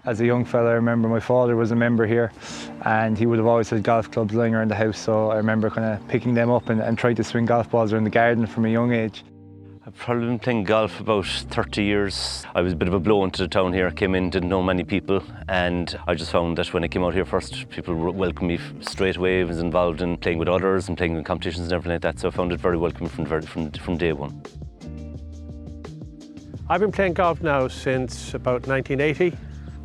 As a young fella, I remember my father was a member here and he would have always had golf clubs lying around the house, so I remember kind of picking them up and trying to swing golf balls around the garden from a young age. I've probably been playing golf about 30 years. I was a bit of a blow into the town here. I came in, didn't know many people, and I just found that when I came out here first, people welcomed me straight away. I was involved in playing with others and playing in competitions and everything like that, so I found it very welcoming from day one. I've been playing golf now since about 1980.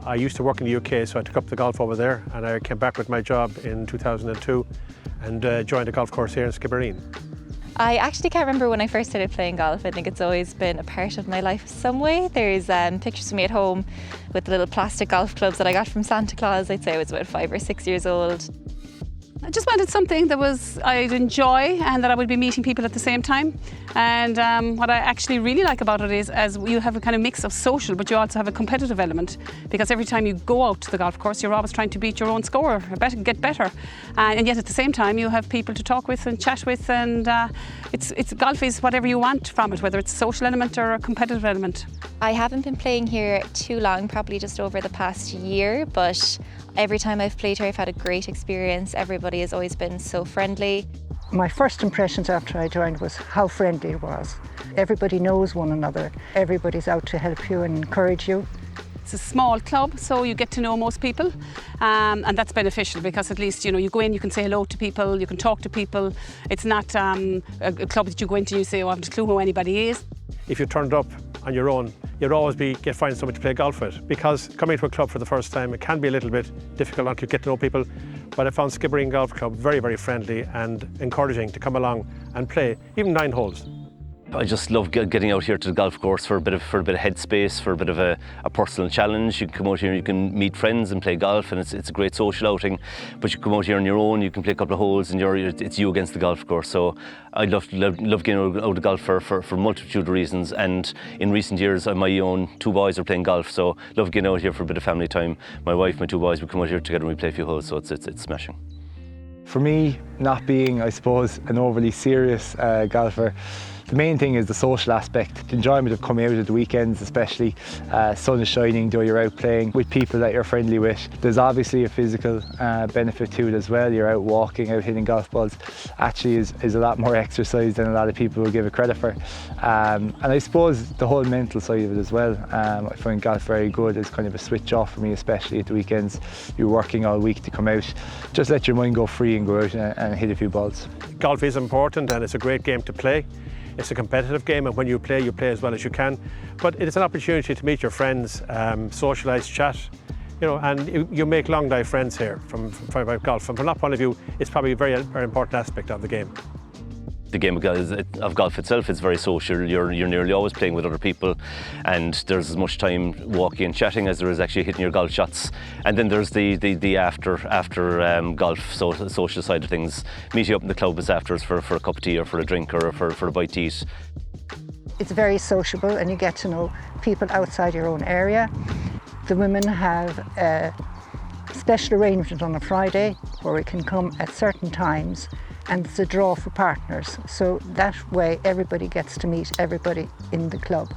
I used to work in the UK, so I took up the golf over there, and I came back with my job in 2002 and joined a golf course here in Skibbereen. I actually can't remember when I first started playing golf. I think it's always been a part of my life some way. There's pictures of me at home with little plastic golf clubs that I got from Santa Claus. I'd say I was about 5 or 6 years old. I just wanted something that I'd enjoy and that I would be meeting people at the same time. And what I actually really like about it is as you have a kind of mix of social, but you also have a competitive element, because every time you go out to the golf course, you're always trying to beat your own score, get better. And yet at the same time, you have people to talk with and chat with, and golf is whatever you want from it, whether it's a social element or a competitive element. I haven't been playing here too long, probably just over the past year, but every time I've played here, I've had a great experience. Everybody has always been so friendly. My first impressions after I joined was how friendly it was. Everybody knows one another. Everybody's out to help you and encourage you. It's a small club, so you get to know most people, and that's beneficial because at least you go in, you can say hello to people, you can talk to people. It's not a club that you go into and you say, oh, I haven't a clue who anybody is. If you turned up on your own, you'd always find someone to play golf with, because coming to a club for the first time, it can be a little bit difficult until you get to know people. But I found Skibbereen Golf Club very, very friendly and encouraging to come along and play, even 9 holes. I just love getting out here to the golf course for a bit of headspace, for a bit of a personal challenge. You can come out here, you can meet friends and play golf, and it's a great social outing. But you come out here on your own, you can play a couple of holes, and it's you against the golf course. So I love getting out to golf for a multitude of reasons. And in recent years, my own 2 boys are playing golf, so love getting out here for a bit of family time. My wife, my 2 boys, we come out here together and we play a few holes, so it's smashing. For me, not being, I suppose, an overly serious golfer, the main thing is the social aspect, the enjoyment of coming out at the weekends especially. Sun is shining, though you're out playing with people that you're friendly with. There's obviously a physical benefit to it as well. You're out walking, out hitting golf balls. Actually is a lot more exercise than a lot of people will give it credit for. And I suppose the whole mental side of it as well. I find golf very good. It's kind of a switch off for me, especially at the weekends. You're working all week to come out. Just let your mind go free and go out and hit a few balls. Golf is important and it's a great game to play. It's a competitive game, and when you play as well as you can. But it's an opportunity to meet your friends, socialise, chat, and you make long life friends here from golf. From that point of view, it's probably a very, very important aspect of the game. The game of golf itself is very social. You're nearly always playing with other people, and there's as much time walking and chatting as there is actually hitting your golf shots. And then there's the after golf social side of things. Meet you up in the clubhouse afterwards for a cup of tea or for a drink or for a bite to eat. It's very sociable and you get to know people outside your own area. The women have a special arrangement on a Friday where we can come at certain times, and it's a draw for partners, so that way everybody gets to meet everybody in the club.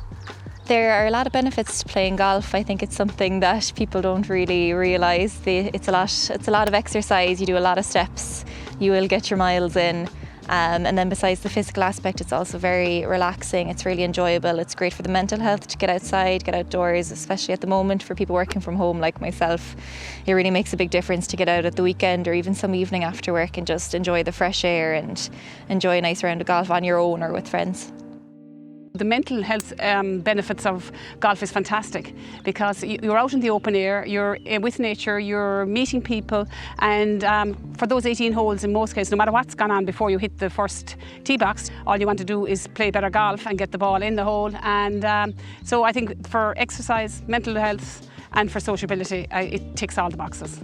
There are a lot of benefits to playing golf. I think it's something that people don't really realise. It's a lot of exercise. You do a lot of steps. You will get your miles in. And then besides the physical aspect, it's also very relaxing. It's really enjoyable. It's great for the mental health to get outside, get outdoors, especially at the moment for people working from home like myself. It really makes a big difference to get out at the weekend or even some evening after work and just enjoy the fresh air and enjoy a nice round of golf on your own or with friends. The mental health benefits of golf is fantastic because you're out in the open air, you're with nature, you're meeting people, and for those 18 holes in most cases, no matter what's gone on before you hit the first tee box, all you want to do is play better golf and get the ball in the hole. And so I think for exercise, mental health and for sociability, it ticks all the boxes.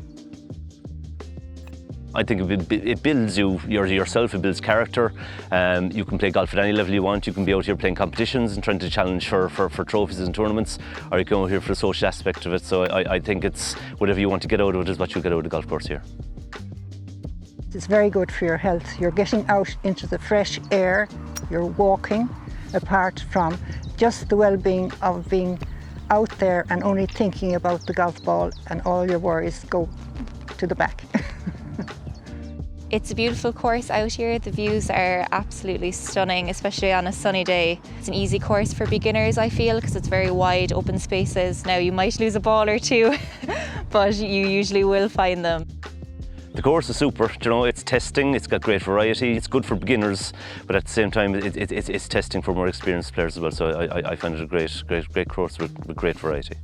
I think it builds yourself, it builds character. You can play golf at any level you want. You can be out here playing competitions and trying to challenge for trophies and tournaments, or you can go out here for the social aspect of it. So I think it's whatever you want to get out of it is what you'll get out of the golf course here. It's very good for your health. You're getting out into the fresh air, you're walking, apart from just the well-being of being out there and only thinking about the golf ball, and all your worries go to the back. It's a beautiful course out here. The views are absolutely stunning, especially on a sunny day. It's an easy course for beginners, I feel, because it's very wide, open spaces. Now, you might lose a ball or two, but you usually will find them. The course is super, you know, it's testing, it's got great variety, it's good for beginners, but at the same time it's testing for more experienced players as well, so I find it a great course with great variety.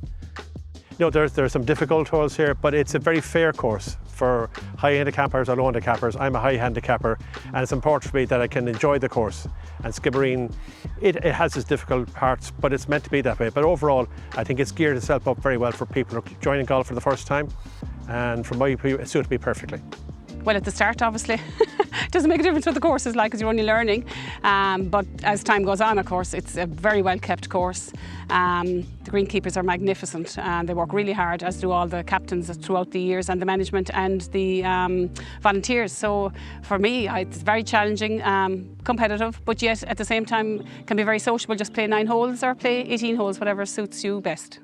You know, there are some difficult holes here, but it's a very fair course for high handicappers or low handicappers. I'm a high handicapper, and it's important for me that I can enjoy the course. And Skibbereen, it has its difficult parts, but it's meant to be that way. But overall, I think it's geared itself up very well for people who are joining golf for the first time. And from my view, it suited me perfectly. Well, at the start, obviously, it doesn't make a difference what the course is like because you're only learning. But as time goes on, of course, it's a very well-kept course. The greenkeepers are magnificent and they work really hard, as do all the captains throughout the years, and the management and the volunteers. So for me, it's very challenging, competitive, but yet at the same time can be very sociable. Just play 9 holes or play 18 holes, whatever suits you best.